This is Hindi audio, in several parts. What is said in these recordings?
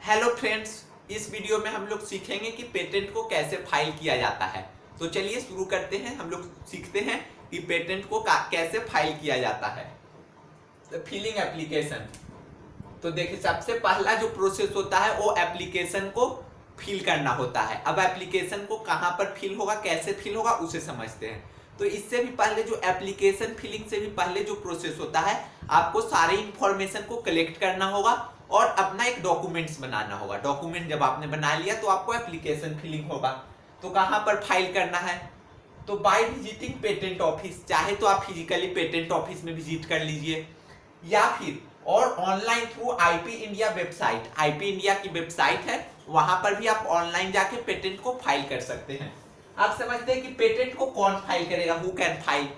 हेलो फ्रेंड्स, इस वीडियो में हम लोग सीखेंगे कि पेटेंट को कैसे फाइल किया जाता है। तो चलिए शुरू करते हैं। हम लोग सीखते हैं कि पेटेंट को कैसे फाइल किया जाता है। Filling application. तो देखिए, सबसे पहला जो प्रोसेस होता है वो एप्लीकेशन को फिल करना होता है। अब एप्लीकेशन को कहाँ पर फिल होगा, कैसे फिल होगा, उसे समझते हैं। तो इससे भी पहले जो एप्लीकेशन फिलिंग से भी पहले जो प्रोसेस होता है, आपको सारे इंफॉर्मेशन को कलेक्ट करना होगा और अपना एक डॉक्यूमेंट्स बनाना होगा। डॉक्यूमेंट जब आपने बना लिया तो आपको एप्लीकेशन फिलिंग होगा। तो कहाँ पर फाइल करना है, तो बाय विजिटिंग पेटेंट ऑफिस। चाहे तो आप फिजिकली पेटेंट ऑफिस में विजिट कर लीजिए या फिर और online through IP India website. IP India की वेबसाइट है, वहां पर भी आप ऑनलाइन जाके पेटेंट को फाइल कर सकते हैं। आप समझते हैं कि पेटेंट को कौन फाइल करेगा, हु कैन फाइल।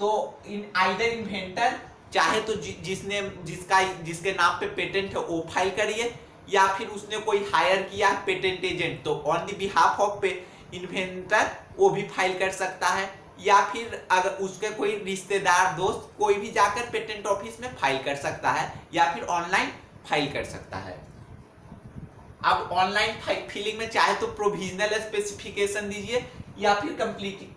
तो इन आइदर इन्वेंटर, चाहे तो जिसके नाम पे पेटेंट है वो फाइल करिए, या फिर उसने कोई हायर किया है पेटेंट एजेंट, तो ऑन द बिहाफ ऑफ पे इन्वेंटर वो भी फाइल कर सकता है, या फिर अगर उसके कोई रिश्तेदार दोस्त कोई भी जाकर पेटेंट ऑफिस में फाइल कर सकता है, या फिर ऑनलाइन फाइल कर सकता है। अब ऑनलाइन फिलिंग में चाहे तो प्रोविजनल स्पेसिफिकेशन दीजिए या फिर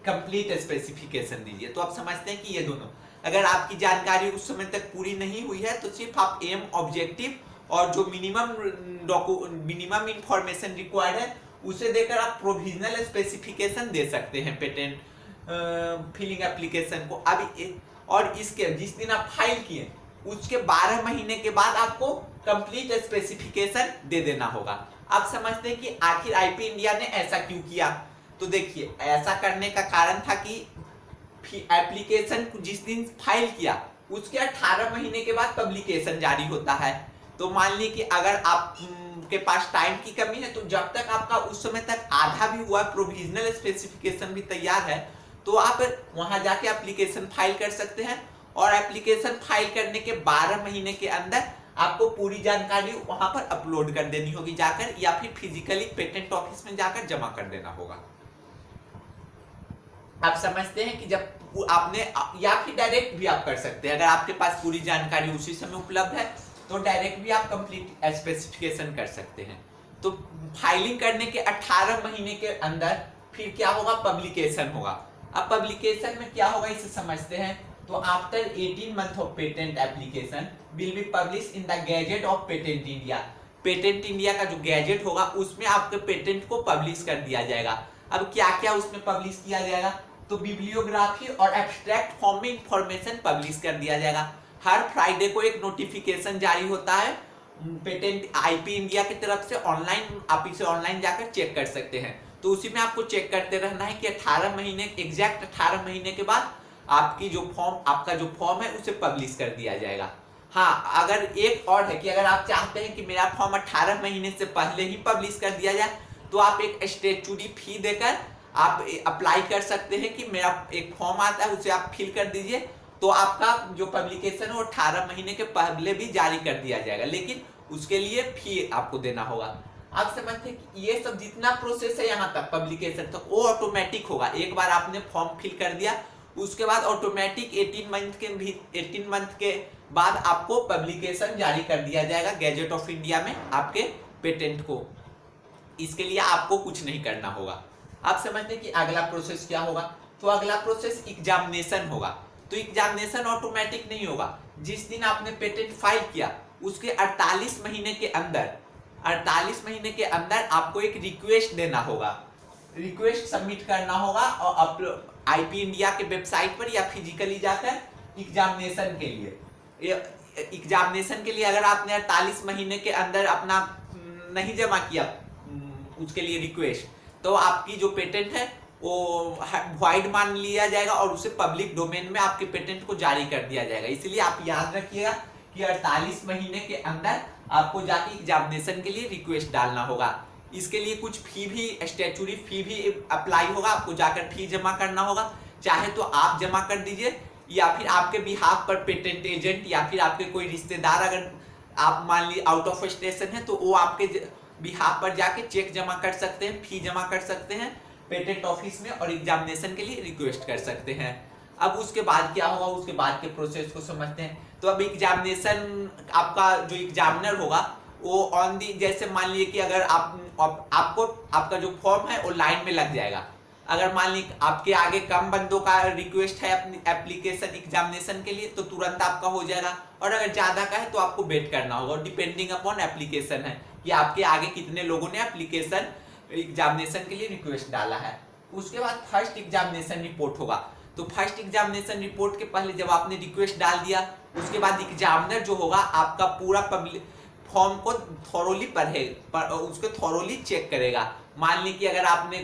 कंप्लीट स्पेसिफिकेशन दीजिए। तो आप समझते हैं कि ये दोनों, अगर आपकी जानकारी उस समय तक पूरी नहीं हुई है तो सिर्फ आप एम, ऑब्जेक्टिव और जो मिनिमम इंफॉर्मेशन रिक्वायर्ड है उसे देकर आप प्रोविजनल स्पेसिफिकेशन दे सकते हैं पेटेंट फिलिंग एप्लीकेशन को। अब और इसके जिस दिन आप फाइल किए उसके 12 महीने के बाद आपको कंप्लीट स्पेसिफिकेशन दे देना होगा। आप समझते हैं कि आखिर आईपी इंडिया ने ऐसा क्यों किया। तो देखिए, ऐसा करने का कारण था कि एप्लीकेशन जिस दिन फाइल किया उसके 18 महीने के बाद पब्लिकेशन जारी होता है। तो मान ली कि अगर आप के पास टाइम की कमी है तो जब तक आपका उस समय तक आधा भी हुआ, प्रोविजनल स्पेसिफिकेशन भी तैयार है, तो आप वहां जाके एप्लीकेशन फाइल कर सकते हैं। और एप्लीकेशन फाइल करने के 12 महीने के अंदर आपको पूरी जानकारी वहां पर अपलोड कर देनी होगी जाकर, या फिर फिजिकली पेटेंट ऑफिस में जाकर जमा कर देना होगा। आप समझते हैं कि जब आपने, या फिर डायरेक्ट भी आप कर सकते हैं, अगर आपके पास पूरी जानकारी उसी समय उपलब्ध है तो डायरेक्ट भी आप कंप्लीट स्पेसिफिकेशन कर सकते हैं। तो फाइलिंग करने के 18 महीने के अंदर फिर क्या होगा, पब्लिकेशन होगा। अब पब्लिकेशन में क्या होगा इसे समझते हैं। तो after 18 month of patent application will be published in the Gazette of Patent India। Patent India का जो गैजेट होगा उसमें आपके पेटेंट को पब्लिश कर दिया जाएगा। अब क्या क्या उसमें पब्लिश किया जाएगा, तो बिब्लियोग्राफी और एब्स्ट्रैक्ट फॉर्म में इंफॉर्मेशन पब्लिश कर दिया जाएगा। हर फ्राइडे को एक नोटिफिकेशन जारी होता है पेटेंट आईपी इंडिया की तरफ से। ऑनलाइन आप इसे ऑनलाइन जाकर चेक कर सकते हैं। तो उसी में आपको चेक करते रहना है कि 18 महीने, एग्जैक्ट 18 महीने के बाद आपका जो फॉर्म है उसे पब्लिश कर दिया जाएगा। हाँ, अगर एक और है कि अगर आप चाहते हैं कि मेरा फॉर्म 18 महीने से पहले ही पब्लिश कर दिया जाए, तो आप एक स्टैट्यूटरी फी देकर आप अप्लाई कर सकते हैं कि मेरा एक फॉर्म आता है उसे आप फिल कर दीजिए, तो आपका जो पब्लिकेशन है वो 18 महीने के पहले भी जारी कर दिया जाएगा, लेकिन उसके लिए फी आपको देना होगा। आप समझते हैं कि ये सब जितना प्रोसेस है यहाँ तक पब्लिकेशन तक, वो ऑटोमेटिक होगा। एक बार आपने फॉर्म फिल कर दिया उसके बाद ऑटोमेटिक 18 मंथ के बाद आपको पब्लिकेशन जारी कर दिया जाएगा गैजेट ऑफ इंडिया में आपके पेटेंट को। इसके लिए आपको कुछ नहीं करना होगा। आप समझते हैं कि अगला प्रोसेस क्या होगा, तो अगला प्रोसेस एग्जामिनेशन होगा। तो एग्जामिनेशन ऑटोमेटिक नहीं होगा। जिस दिन आपने पेटेंट फाइल किया उसके 48 महीने के अंदर आपको एक रिक्वेस्ट देना होगा, रिक्वेस्ट सबमिट करना होगा और आईपी इंडिया के वेबसाइट पर या फिजिकली जाकर एग्जामिनेशन के लिए अगर आपने 48 महीने के अंदर अपना नहीं जमा किया उसके लिए रिक्वेस्ट, तो आपकी जो पेटेंट है वो वॉइड मान लिया जाएगा और उसे पब्लिक डोमेन में आपके पेटेंट को जारी कर दिया जाएगा। इसलिए आप याद रखिएगा कि 48 महीने के अंदर आपको जाके एग्जामिनेशन के लिए रिक्वेस्ट डालना होगा। इसके लिए कुछ फी भी, स्टैट्यूटरी फी भी अप्लाई होगा, आपको जाकर फी जमा करना होगा। चाहे तो आप जमा कर दीजिए या फिर आपके बिहाफ पर पेटेंट एजेंट या फिर आपके कोई रिश्तेदार, अगर आप मान ली आउट ऑफ स्टेशन है तो वो आपके बिहाफ पर जाके चेक जमा कर सकते हैं, फी जमा कर सकते हैं पेटेंट ऑफिस में और एग्जामिनेशन के लिए रिक्वेस्ट कर सकते हैं। अब उसके बाद क्या होगा, उसके बाद के प्रोसेस को समझते हैं। तो अब एग्जामिनेशन, आपका जो एग्जामिनर होगा वो ऑन दी, जैसे मान लीजिए कि अगर आपको आपका जो फॉर्म है वो लाइन में लग जाएगा। अगर मान लीजिए आपके आगे कम बंदों का रिक्वेस्ट है अपनी एप्लीकेशन एग्जामिनेशन के लिए तो तुरंत आपका हो जाएगा, और अगर ज्यादा का है तो आपको वेट करना होगा, और डिपेंडिंग अपॉन एप्लीकेशन है कि आपके आगे कितने लोगों ने एप्लीकेशन एग्जामिनेशन के लिए रिक्वेस्ट डाला है। उसके बाद फर्स्ट एग्जामिनेशन रिपोर्ट होगा। तो फर्स्ट एग्जामिनेशन रिपोर्ट के पहले जब आपने रिक्वेस्ट डाल दिया, उसके बाद एग्जामिनर जो होगा आपका पूरा पब्लिक फॉर्म को थॉरोली उसको थॉरोली चेक करेगा। मान ली कि अगर आपने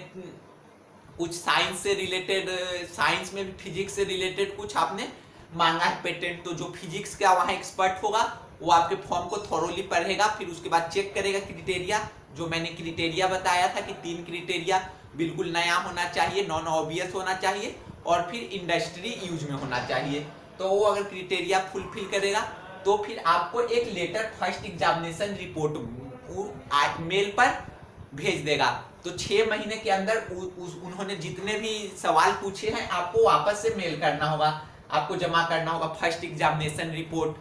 कुछ साइंस से रिलेटेड, साइंस में भी फिजिक्स से रिलेटेड कुछ आपने मांगा है पेटेंट, तो जो फिजिक्स का वहाँ एक्सपर्ट होगा वो आपके फॉर्म को थॉरोली पढ़ेगा, फिर उसके बाद चेक करेगा क्राइटेरिया, जो मैंने क्राइटेरिया बताया था कि 3 क्राइटेरिया बिल्कुल नया होना चाहिए, नॉन ऑब्वियस होना चाहिए, और फिर इंडस्ट्री यूज में होना चाहिए। तो वो अगर क्राइटेरिया फुलफिल करेगा तो फिर आपको एक letter first examination report mail पर भेज देगा। तो 6 महीने के अंदर उन्होंने जितने भी सवाल पूछे हैं आपको वापस से मेल करना होगा, आपको जमा करना होगा फर्स्ट एग्जामिनेशन रिपोर्ट।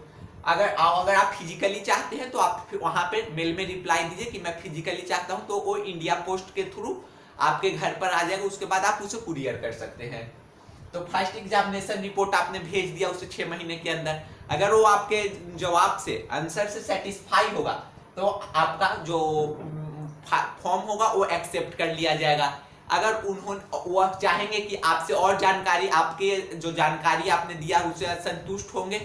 अगर आप फिजिकली चाहते हैं तो आप वहां पे मेल में रिप्लाई दीजिए कि मैं फिजिकली चाहता हूं, तो वो इंडिया पोस्ट के थ्रू आपके घर पर आ जाएगा, उसके बाद आप उसे कुरियर कर सकते हैं। तो फर्स्ट एग्जामिनेशन रिपोर्ट आपने भेज दिया उसे 6 महीने के अंदर, अगर वो आपके जवाब से आंसर से सेटिस्फाई होगा तो आपका जो फॉर्म होगा वो एक्सेप्ट कर लिया जाएगा। अगर वो चाहेंगे कि आपसे और जानकारी, आपके जो जानकारी आपने दिया उससे संतुष्ट होंगे,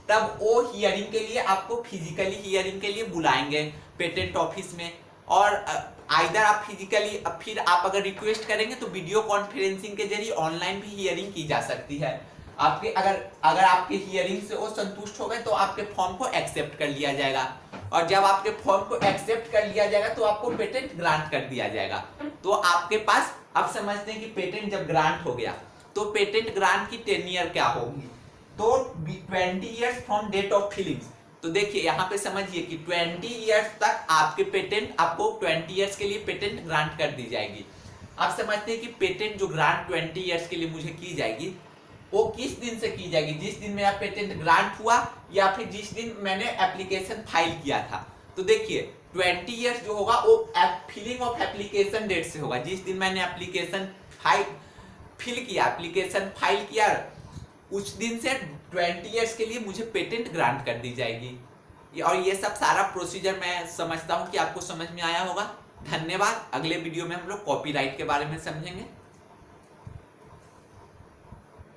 तब वो हियरिंग के लिए आपको फिजिकली हियरिंग के लिए बुलाएंगे पेटेंट ऑफिस में। और आइदर आप फिजिकली, फिर आप अगर रिक्वेस्ट करेंगे तो वीडियो कॉन्फ्रेंसिंग के जरिए ऑनलाइन भी हियरिंग की जा सकती है। आपके अगर आपके हियरिंग से वो संतुष्ट हो गए तो आपके फॉर्म को एक्सेप्ट कर लिया जाएगा, और जब आपके फॉर्म को एक्सेप्ट कर लिया जाएगा तो आपको पेटेंट ग्रांट कर दिया जाएगा। तो आपके पास, आप समझते हैं कि पेटेंट जब ग्रांट हो गया तो पेटेंट ग्रांट की टेन्योर क्या होगी, तो 20 years from date of fillings. तो देखिए यहाँ पे समझिए कि 20 ईयर्स तक आपके पेटेंट, आपको 20 ईयर्स के लिए पेटेंट ग्रांट कर दी जाएगी। आप समझते हैं कि पेटेंट जो ग्रांट 20 ईयर्स के लिए मुझे की जाएगी वो किस दिन से की जाएगी, जिस दिन मेरा पेटेंट ग्रांट हुआ या फिर जिस दिन मैंने एप्लीकेशन फाइल किया था। तो देखिए 20 ईयर्स जो होगा वो फिलिंग ऑफ एप्लीकेशन डेट से होगा, जिस दिन मैंने एप्लीकेशन एप्लीकेशन फाइल किया उस दिन से 20 ईयर्स के लिए मुझे पेटेंट ग्रांट कर दी जाएगी। और ये सब सारा प्रोसीजर मैं समझता हूँ कि आपको समझ में आया होगा। धन्यवाद। अगले वीडियो में हम लोग कॉपीराइट के बारे में समझेंगे।